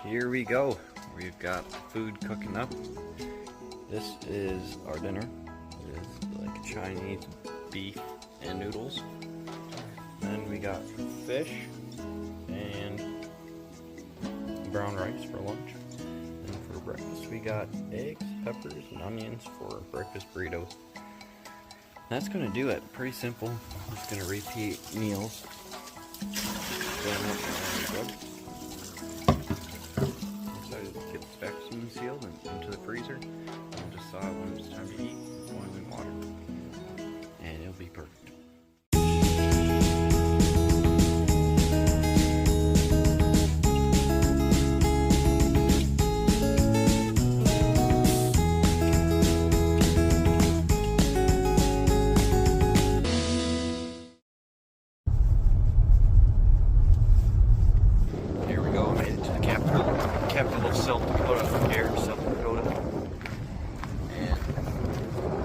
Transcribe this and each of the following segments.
Here we go. We've got food cooking up. This is our dinner. It is like Chinese beef and noodles. Then we got fish and brown rice for lunch. And for breakfast we got eggs, peppers, and onions for breakfast burritos. That's gonna do it. Pretty simple. Just gonna repeat meals. Excited to get this vacuum sealed and into the freezer. We'll just saw it when it's time to eat, boiling water, and it'll be perfect. Capital of South Dakota, and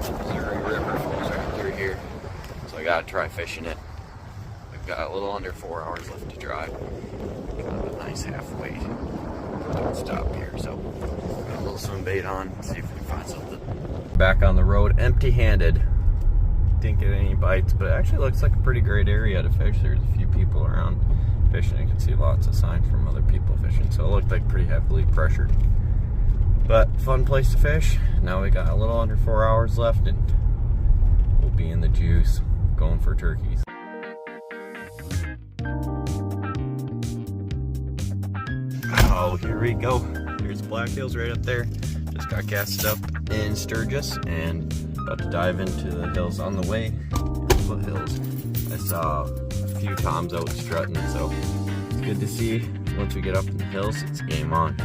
the Missouri River flows right through here, so I gotta try fishing it. We've got a little under 4 hours left to drive. Kind of a nice halfway. Don't stop here, so got a little swim bait on. See if we can find something. Back on the road, empty-handed. Didn't get any bites, but it actually looks like a pretty great area to fish. There's a few people around fishing. You can see lots of signs from other people fishing, so it looked like pretty heavily pressured. But fun place to fish. Now we got a little under 4 hours left and we'll be in the juice going for turkeys. Oh, here we go. There's blacktails right up there. Just got casted up in Sturgis and about to dive into the hills. On the way, foothills, I saw a few toms out strutting, so it's good to see. Once we get up in the hills, it's game on.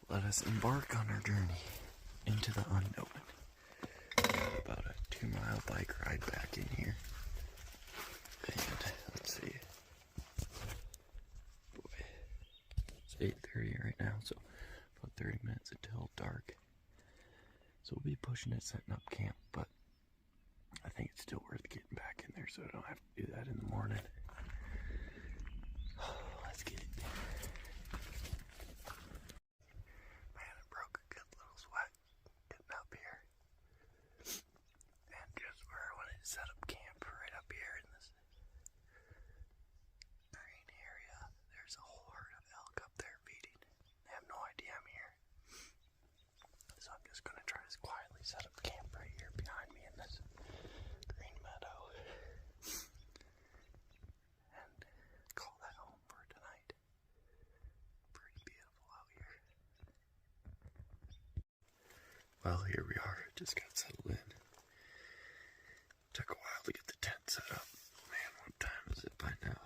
Let us embark on our journey into the unknown. Got about a 2-mile bike ride back in here. And let's see. Boy, it's 8:30 right now, so about 30 minutes until dark. So we'll be pushing it, setting up camp, but I think it's still worth getting back in there so I don't have to do that in the morning. Let's get it. Set up camp right up here in this green area. There's a whole herd of elk up there feeding. They have no idea I'm here. So I'm just gonna try to quietly set up camp right here behind me in this green meadow. And call that home for tonight. Pretty beautiful out here. Well, here we are. Just got settled in. Took a while to get the tent set up. Man, what time is it by now?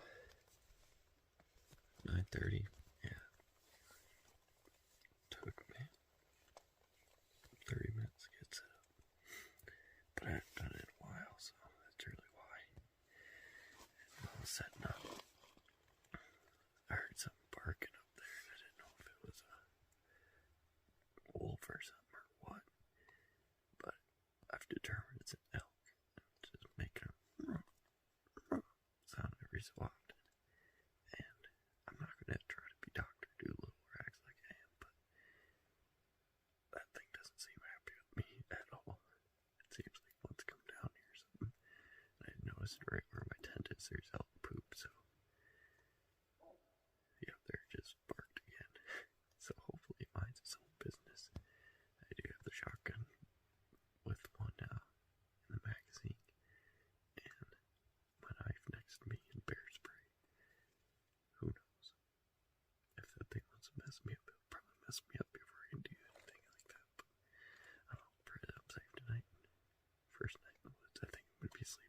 9:30? Yeah. Took me 30 minutes to get set up. But I haven't done it in a while, so that's really why. And I was setting up. I heard something barking up there, and I didn't know if it was a wolf or something or what. But I've determined it's an elk. Making a sound every so often, and I'm not going to try to be Dr. Doolittle or act like I am, but that thing doesn't seem happy with me at all. It seems like it wants to come down here or something, and I noticed right where my tent is, there's elk poop, so yeah, there just barked again. So hopefully it minds its own business. I do have the shotgun with one in the magazine. Next to me in bear spray. Who knows? If that thing wants to mess me up, it'll probably mess me up before I can do anything like that. But I don't know, pray that I'm safe tonight. First night in the woods, I think I'm gonna be asleep.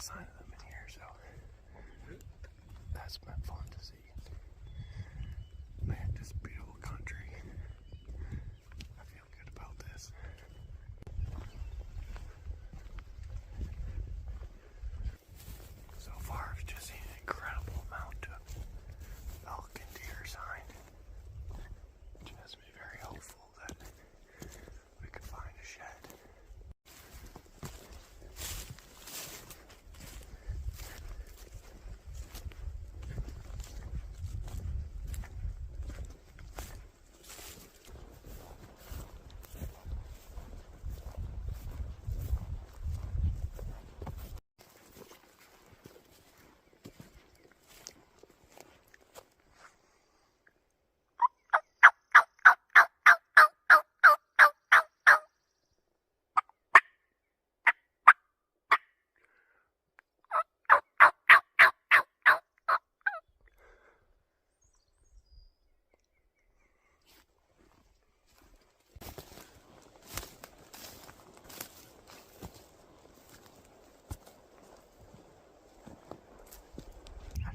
sign of them in here, so that's been fun to see. Man, just beautiful country. I feel good about this. So far, I've just seen an incredible amount of elk and deer sign, which has me very hopeful that we could find a shed.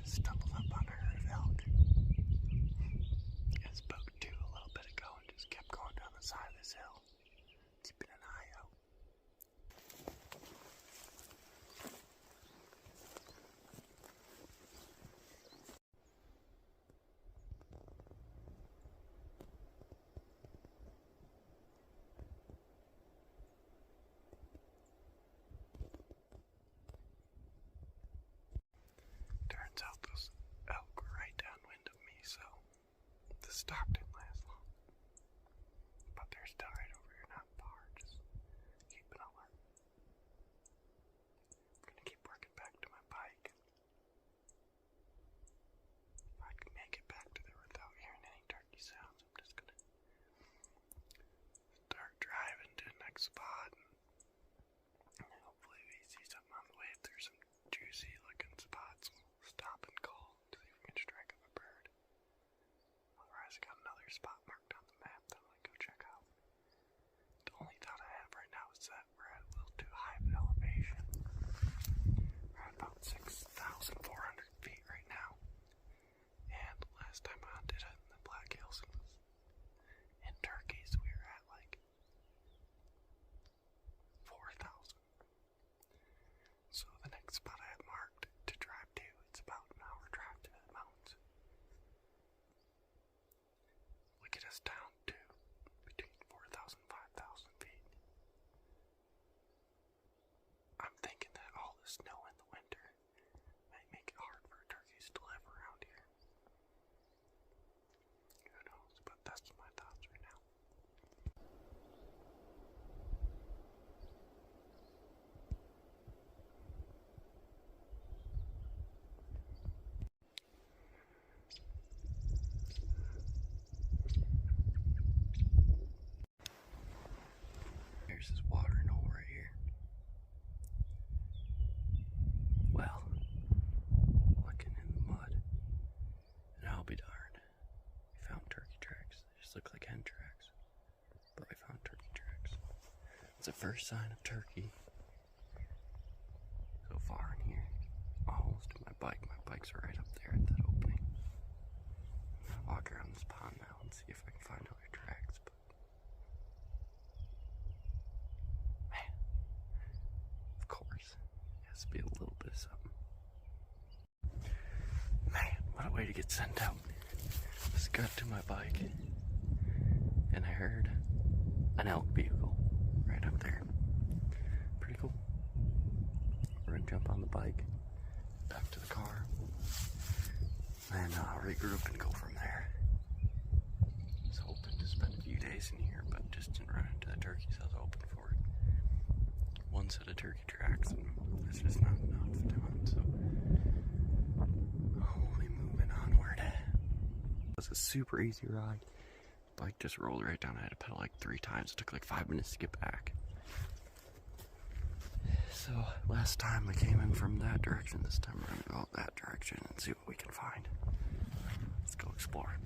Stumbled up on a herd of elk. I spoke to a little bit ago and just kept going down the side of this hill, keeping an eye out. Turns out those elk were right downwind of me, so the stalk didn't last long. But they're still right over here, not far, just keeping alert. I'm gonna keep working back to my bike. If I can make it back to there without hearing any turkey sounds, I'm just gonna start driving to the next spot. And hopefully we see something on the way. If there's some juicy looking spots, we'll stop and call to see if we can strike up a bird. Otherwise, I got another spot marked on the map that I'm gonna go check out. The only thought I have right now is that we're at a little too high of an elevation. We're at about 6,400 feet right now. And last time I hunted in the Black Hills in turkeys, we were at like 4,000. So the next spot I have marked to drive to, it's about an hour drive to the mountains. Will get us down to between 4,000 and 5,000 feet. I'm thinking that all the snow in the winter may make it hard for turkeys to live around here. Who knows, but that's my thoughts right now. There's this watering hole right here. Well, looking in the mud, and I'll be darned. We found turkey tracks. They just look like hen tracks, but I found turkey tracks. It's the first sign of turkey so far in here. Almost to my bike. My bike's right up there at that opening. I'll walk around this pond now and see if I can find other tracks. But man, of course, it has to be a little bit of something. Man, what a way to get sent out. Just got to my bike and I heard an elk bugle right up there. Pretty cool. We're gonna jump on the bike, back to the car, and regroup and go from there. I was hoping to spend a few days in here, but just didn't run into the turkeys I was hoping for. One set of turkey tracks, and it's just not enough to hunt, so only moving onward. It was a super easy ride. Bike just rolled right down. I had to pedal like 3 times. It took like 5 minutes to get back. So last time I came in from that direction. This time we're gonna go out that direction and see what we can find. Let's go explore.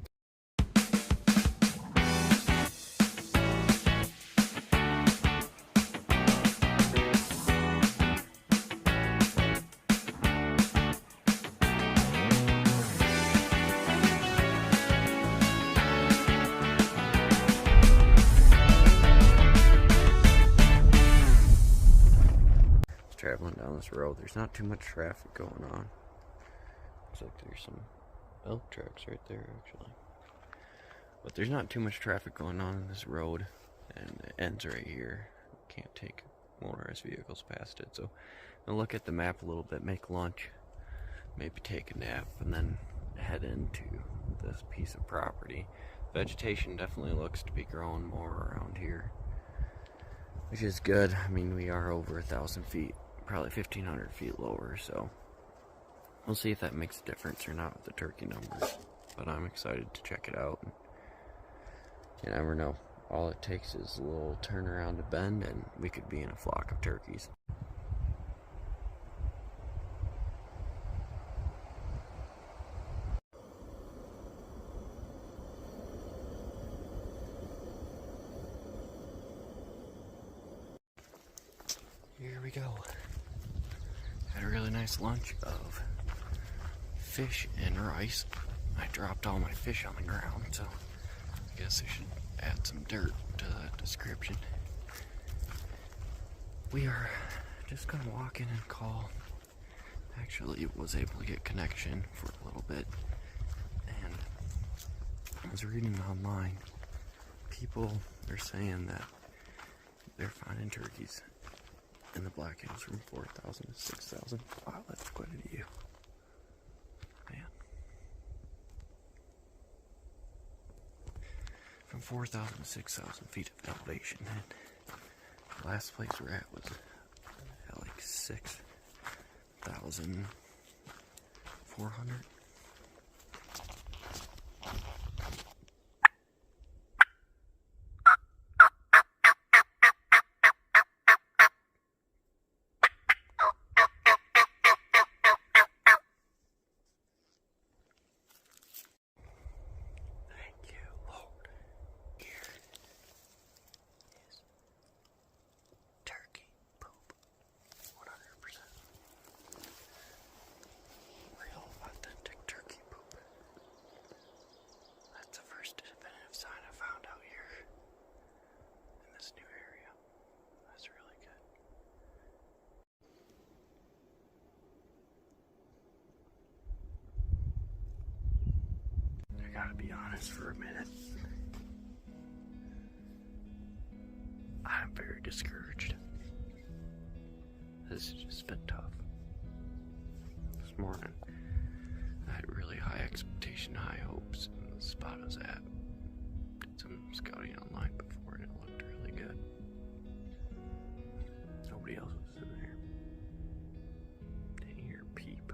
down this road. There's not too much traffic going on. Looks like there's some elk tracks right there, actually. But there's not too much traffic going on in this road, and it ends right here. Can't take motorized vehicles past it. So I'll look at the map a little bit, make lunch, maybe take a nap, and then head into this piece of property. Vegetation definitely looks to be growing more around here, which is good. I mean, we are over 1,000 feet, probably 1,500 feet lower, so we'll see if that makes a difference or not with the turkey numbers. But I'm excited to check it out. You never know. All it takes is a little turn around a bend and we could be in a flock of turkeys. Here we go. Had a really nice lunch of fish and rice. I dropped all my fish on the ground, so I guess I should add some dirt to that description. We are just gonna walk in and call. Actually, was able to get connection for a little bit, and I was reading online. People are saying that they're finding turkeys in the Black Hills from 4,000 to 6,000. Wow, that's quite a view. Man. From 4,000 to 6,000 feet of elevation. And the last place we're at was at like 6,400. I gotta be honest for a minute. I'm very discouraged. This has just been tough. This morning, I had really high expectation, high hopes in the spot I was at. Did some scouting online before and it looked really good. Nobody else was in there. Didn't hear a peep.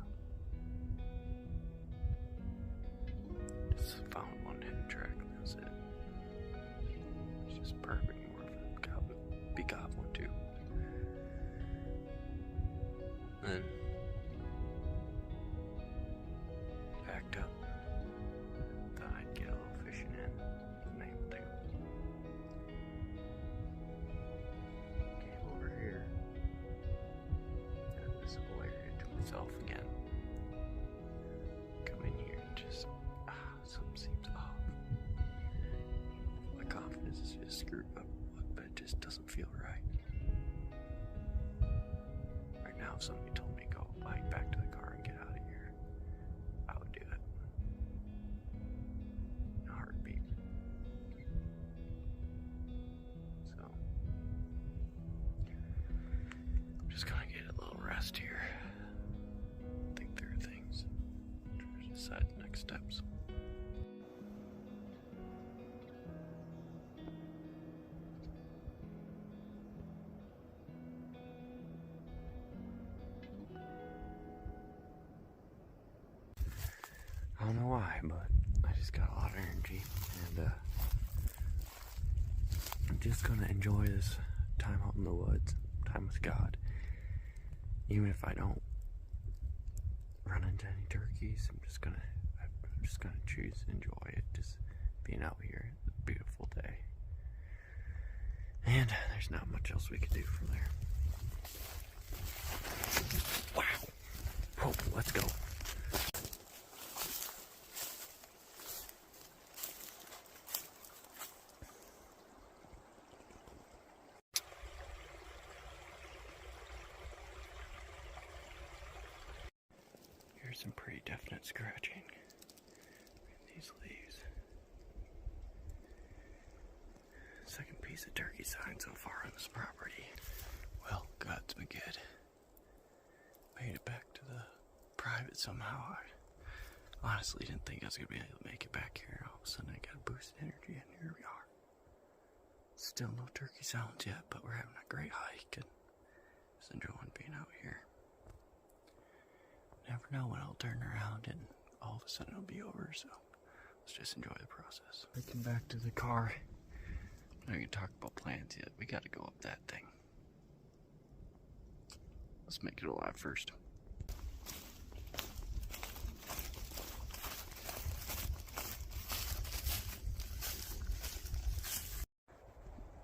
Just found one hidden track and that was it. It's just perfect more for be goblin too. Then backed up. Thought I'd get a little fishing in. Wasn't able to. Came over here. Had this whole area to myself again. Come in here and just something seems off. My confidence is just screwed up, but it just doesn't feel right. Right now, if somebody told me to go bike back to the car and get out of here, I would do it. In a heartbeat. So, I'm just gonna get a little rest here. Think through things. Try to decide the next steps. I don't know why, but I just got a lot of energy, and I'm just gonna enjoy this time out in the woods, time with God. Even if I don't run into any turkeys, I'm just gonna choose to enjoy it, just being out here. It's a beautiful day. And there's not much else we can do from there. Wow. Whoa, let's go. some pretty definite scratching in these leaves. Second piece of turkey sign so far on this property. Well, God's been good. Made it back to the private somehow. I honestly didn't think I was going to be able to make it back here. All of a sudden I got a boost of energy and here we are. Still no turkey sounds yet, but we're having a great hike and just enjoying being out here. Never know when I'll turn around and all of a sudden it'll be over, so let's just enjoy the process. Making back to the car. I'm not going to talk about plans yet. We got to go up that thing. Let's make it alive first.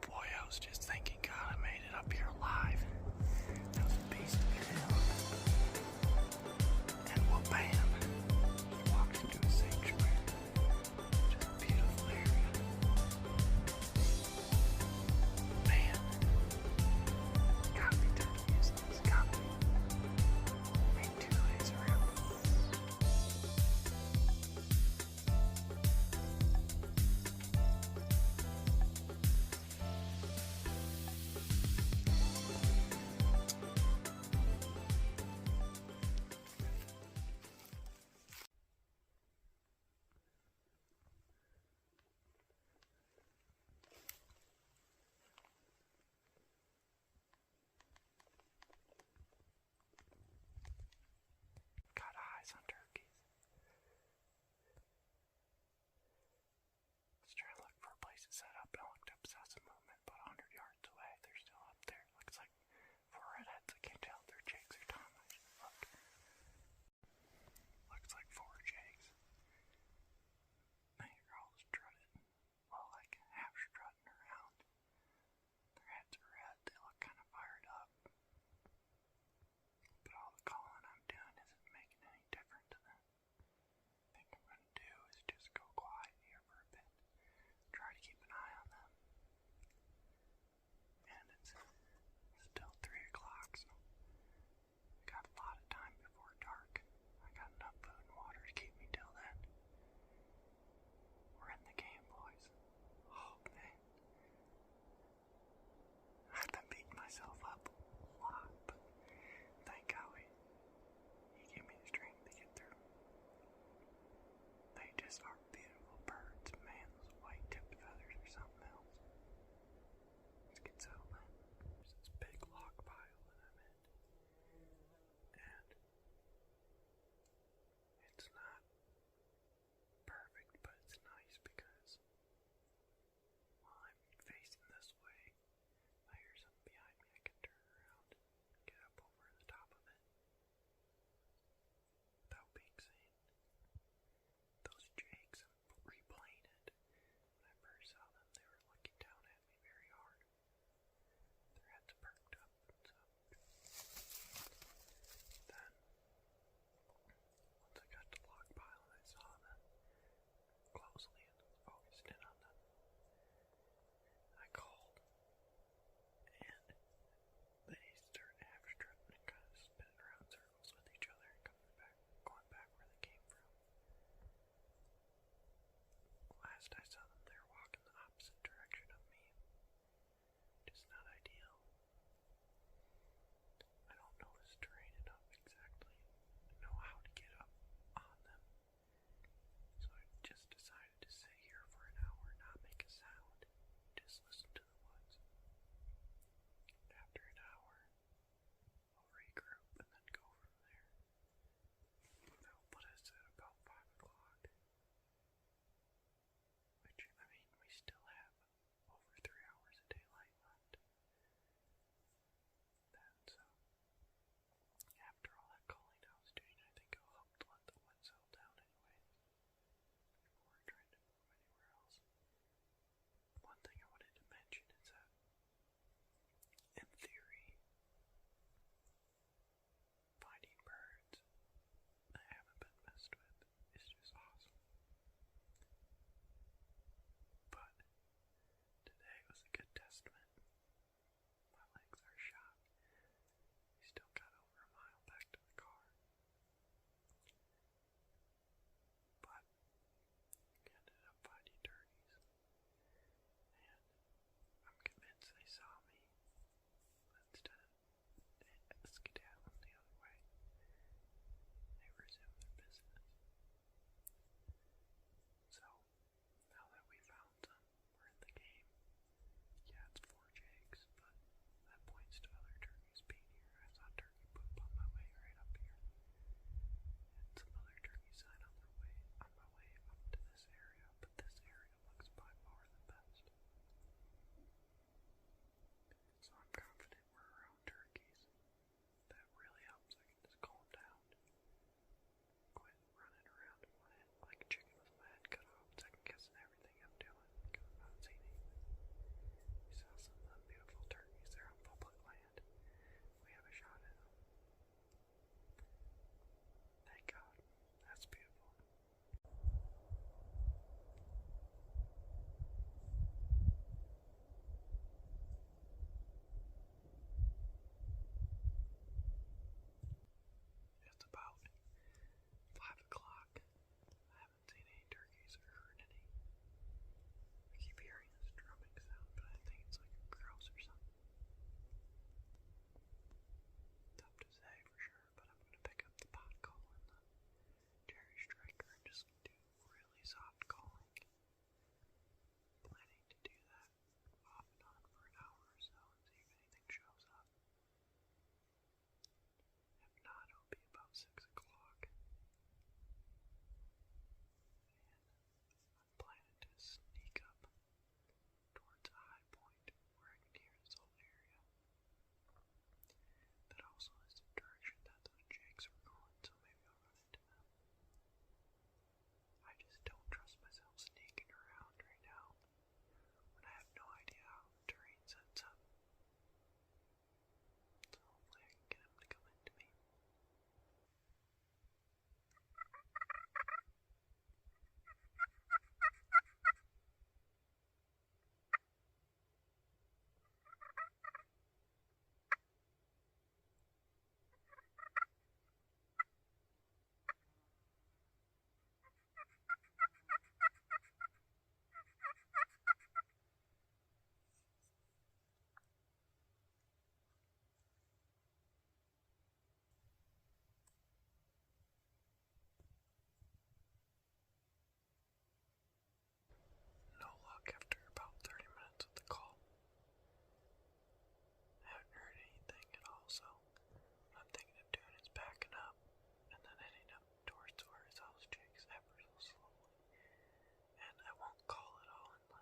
Boy, I was just thinking, God, I made it up here alive. That was a piece of hill. And well, bam, walked into a sanctuary. Just a beautiful area. Man, gotta be turkey, isn't it? It's gotta be.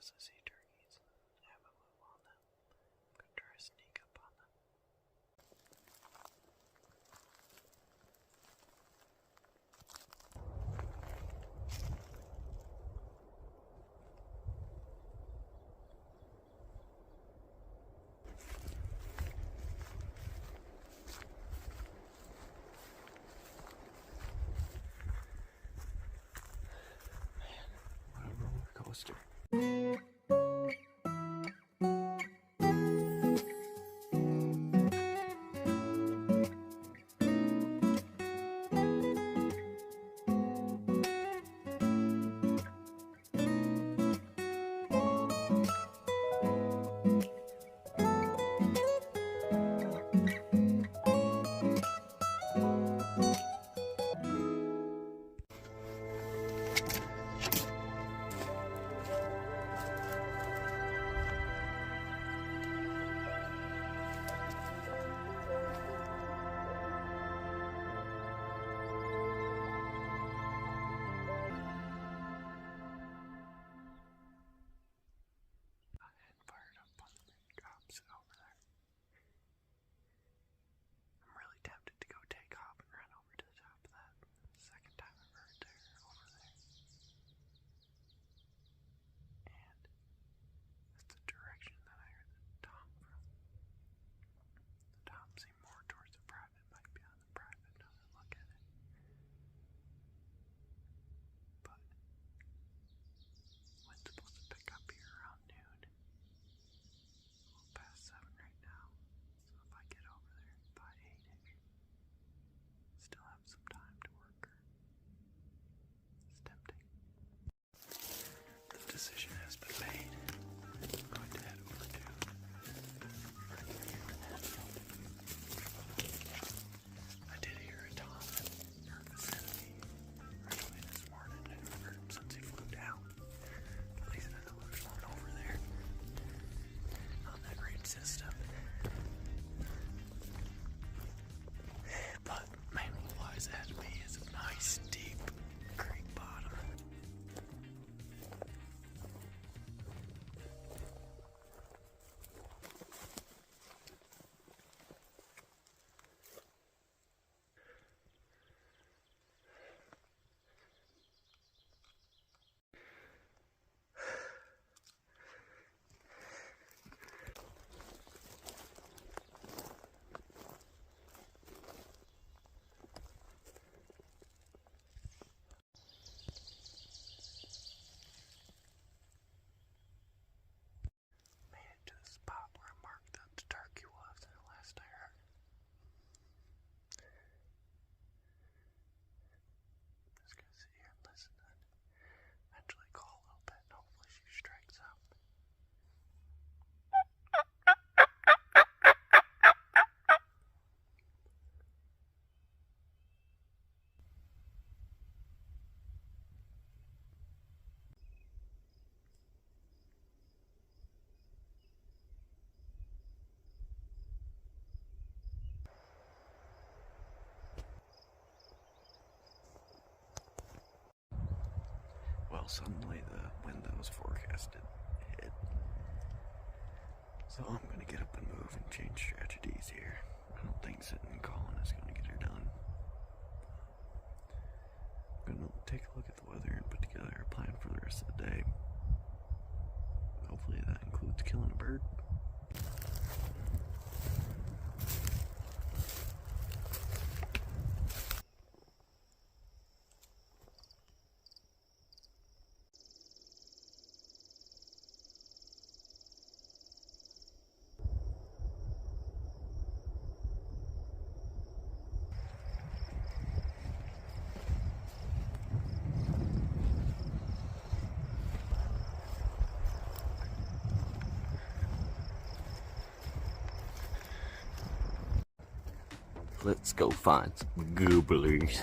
as I see turkeys. I have a move on them. I'm gonna try to sneak up on them. What a roller coaster. I'm really tempted to go take off and run over to the top of that. Second time I've heard there, over there. And that's the direction that I heard the tom from. The tom seemed more towards the private, might be on the private now that I look at it. But wind's supposed to pick up here around noon. A little past 7 right now. So if I get over there by 8-ish, still have some time to work her. It's tempting. The decision has been made. I'm going to head over to I did hear a tom in our vicinity right away this morning. I haven't heard him since he flew down. At least I know there's one over there on that range system. But mainly what lies ahead of me is a nice deep creek bottom. Made it to the spot where I marked that the turkey was last I heard. Just gonna sit here and listen and eventually call a little bit and hopefully she strikes up. Well, suddenly the wind that was forecasted hit. So I'm gonna get up and move and change strategies here. I don't think sitting and calling is gonna get her done. I'm gonna take a look at the weather and put together a plan for the rest of the day. Hopefully that includes killing a bird. Let's go find some gobblers.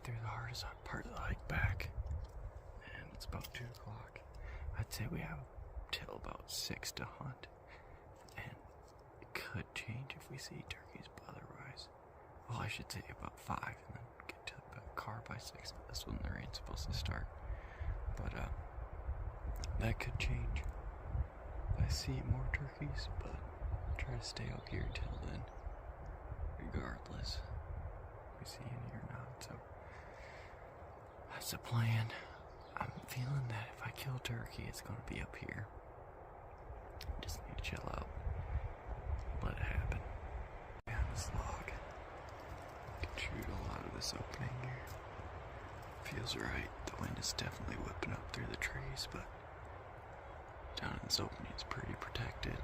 Through the hardest part of the hike back, and it's about 2 o'clock. I'd say we have till about about 6 to hunt. And it could change if we see turkeys, but otherwise, well, I should say about 5 and then get to the car by 6. That's when the rain's supposed to start. But that could change. I see more turkeys, but I'll try to stay up here till then, regardless if we see any or not. So that's the plan. I'm feeling that if I kill turkey, it's going to be up here. Just need to chill out, let it happen. Yeah, this log, I can shoot a lot of this opening here. Feels right. The wind is definitely whipping up through the trees, but down in this opening it's pretty protected.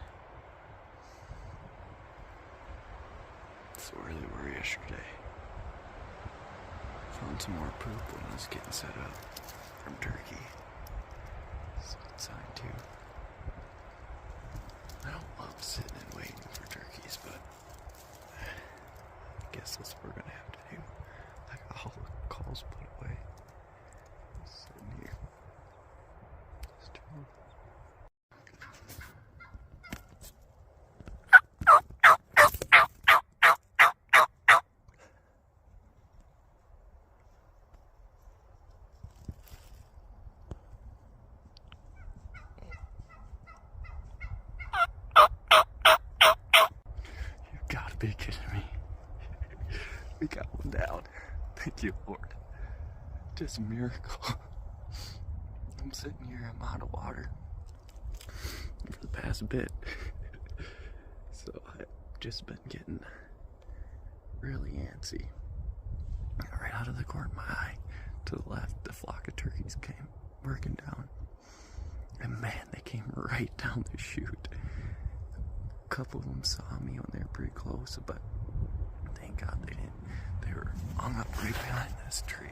That's where they were yesterday. Found some more poop when I was getting set up from turkey. That's a good sign too. I don't love sitting and waiting for turkeys, but I guess that's what we're gonna have to do. I got all the calls put away. Sitting here. Just chilling. You've got to be kidding me. We got one down. Thank you, Lord. Just a miracle. I'm sitting here, I'm out of water for the past bit. So I've just been getting really antsy. Right out of the corner of my eye, to the left, the flock of turkeys came working down. And man, they came right down the chute. A couple of them saw me when they were pretty close, but thank God they didn't. They were hung up right behind this tree.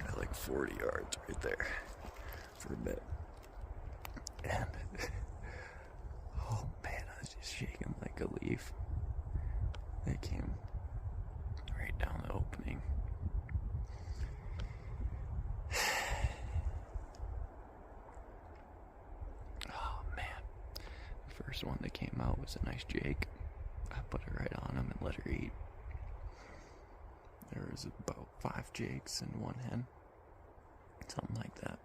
At like 40 yards right there for a bit. And oh man, I was just shaking like a leaf. They came right down the opening. Oh man. The first one that came out was a nice jake. I put it right on him and let her eat. There was about 5 jakes and 1 hen. Something like that.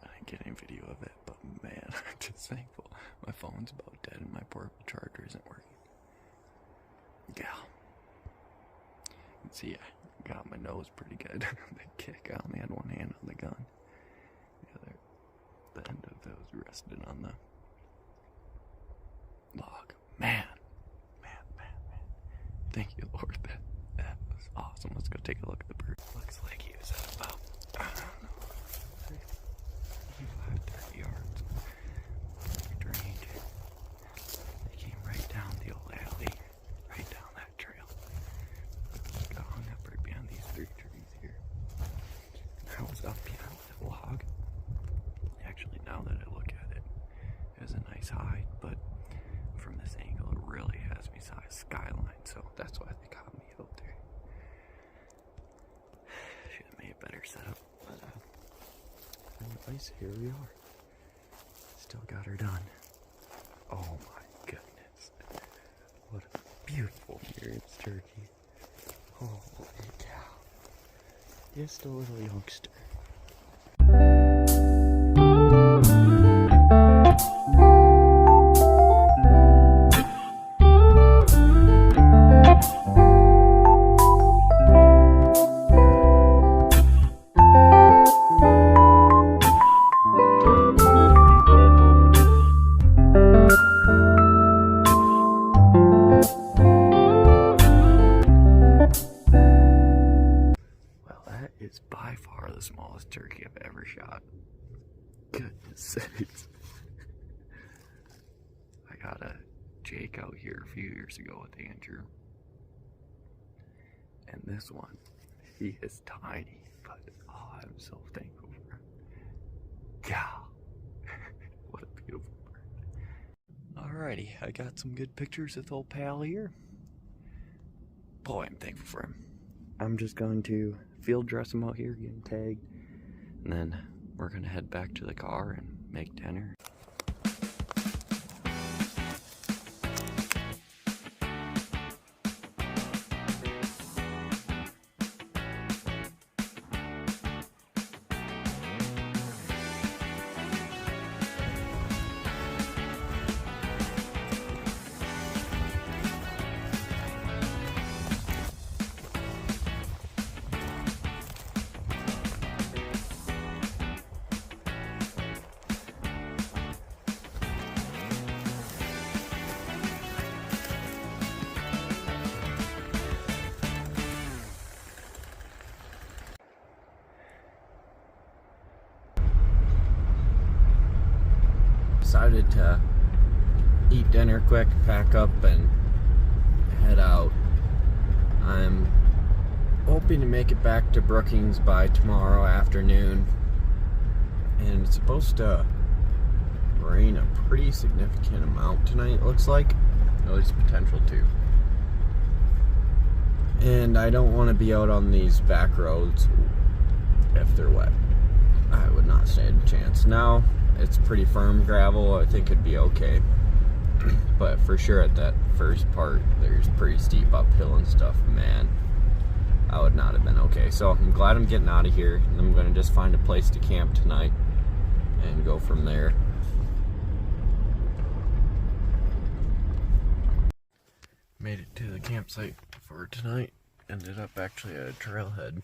I didn't get any video of it, but man, I'm just thankful. My phone's about dead and my portable charger isn't working. Yeah. You can see I got my nose pretty good. The kick, I only had 1 hand on the gun. The end of those rested on the log. Man. Thank you, Lord. That was awesome. Let's go take a look at the bird. Looks like he was at about, I don't know, 30 yards. Perfect range. They came right down the old alley, right down that trail. Got hung up right behind these 3 trees here. I was up behind that log. Actually, now that I look at it, it was a nice hide, but from this angle, it really has me size skyline, so that's why they caught me out there. Should have made a better setup, but anyways, here we are. Still got her done. Oh my goodness. What a beautiful appearance turkey. Holy cow. Just a little youngster. Is by far the smallest turkey I've ever shot. Goodness sakes. I got a jake out here a few years ago with Andrew. And this one, he is tiny, but oh, I'm so thankful for him. God, what a beautiful bird. Alrighty, I got some good pictures with old pal here. Boy, I'm thankful for him. I'm just going to field dress him out here, getting tagged, and then we're gonna head back to the car and make dinner. Decided to eat dinner quick, pack up, and head out. I'm hoping to make it back to Brookings by tomorrow afternoon, and it's supposed to rain a pretty significant amount tonight, it looks like. At least potential to. And I don't want to be out on these back roads if they're wet. I would not stand a chance. Now it's pretty firm gravel, I think it'd be okay. But for sure at that first part, there's pretty steep uphill and stuff, man. I would not have been okay. So I'm glad I'm getting out of here, and I'm gonna just find a place to camp tonight and go from there. Made it to the campsite for tonight. Ended up actually at a trailhead.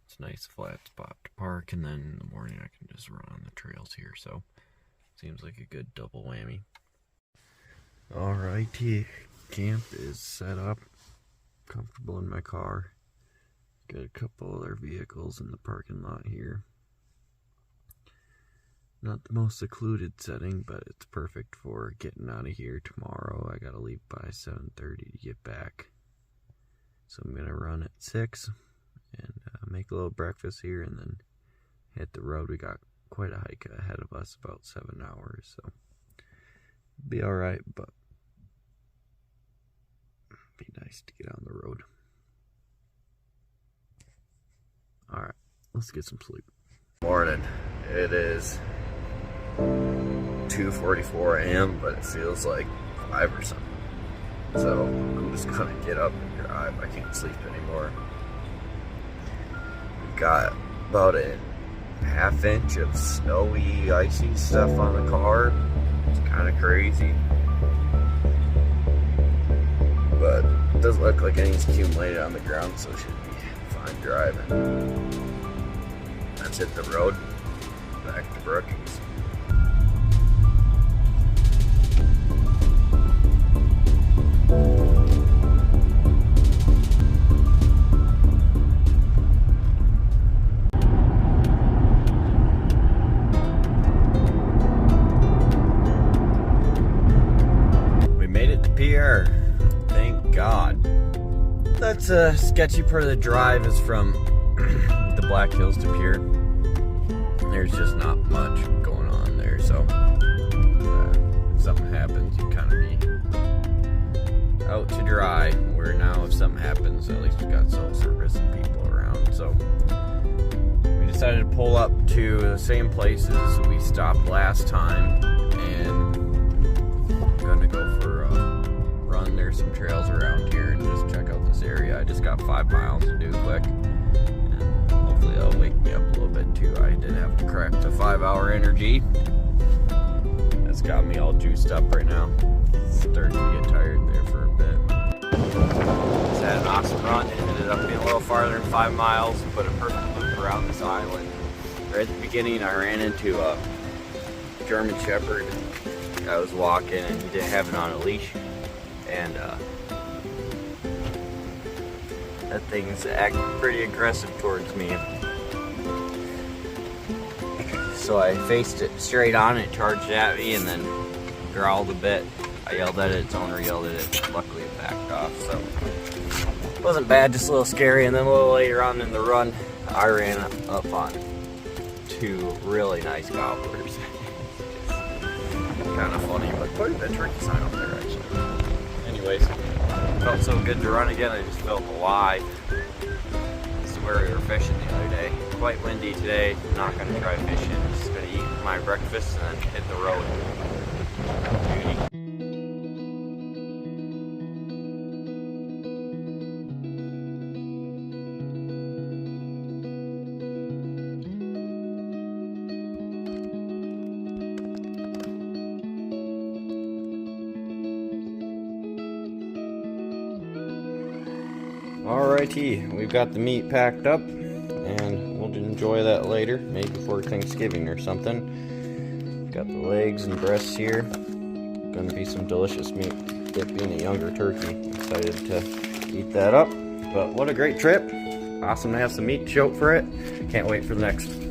It's a nice flat spot to park, and then in the morning I can just run on the trails here, so seems like a good double whammy. Alrighty, camp is set up, comfortable in my car. Got a couple other vehicles in the parking lot here. Not the most secluded setting, but it's perfect for getting out of here tomorrow. I gotta leave by 7:30 to get back. So I'm gonna run at 6 and make a little breakfast here and then hit the road. We got quite a hike ahead of us, about 7 hours, so be alright, but be nice to get on the road. Alright, let's get some sleep. Morning. It is 2:44 a.m., but it feels like 5 or something. So I'm just gonna get up and drive. I can't sleep anymore. We've got about a ½ inch of snowy, icy stuff on the car. It's kind of crazy, but it doesn't look like anything's accumulated on the ground, so it should be fine driving. Let's hit the road back to Brookings. Here, thank God. That's a sketchy part of the drive is from the Black Hills to Pier. There's just not much going on there, so if something happens, you kind of be out to dry. Where now, if something happens, at least we got cell service and people around. So we decided to pull up to the same places we stopped last time, and I'm gonna go for run. There's some trails around here and just check out this area. I just got 5 miles to do quick, and hopefully that'll wake me up a little bit too. I did have to crack the 5-hour energy. That's got me all juiced up right now. Starting to get tired there for a bit. Just had an awesome run. It ended up being a little farther than 5 miles, but a perfect loop around this island. Right at the beginning, I ran into a German Shepherd. I was walking and he didn't have it on a leash. And that thing's acting pretty aggressive towards me. So I faced it straight on, it charged at me and then growled a bit. I yelled at it, its owner yelled at it. Luckily it backed off, so it wasn't bad, just a little scary. And then a little later on in the run, I ran up on 2 really nice gobblers. Kind of funny, but quite a bit tricky sign up there actually. Anyways, felt so good to run again. I just felt alive. This is where we were fishing the other day. quite windy today. I'm not going to try fishing. I'm just going to eat my breakfast and then hit the road. Alrighty, we've got the meat packed up, and we'll enjoy that later, maybe before Thanksgiving or something. Got the legs and breasts here. Gonna be some delicious meat. It being a younger turkey, excited to eat that up. But what a great trip! Awesome to have some meat to show for it. Can't wait for the next one.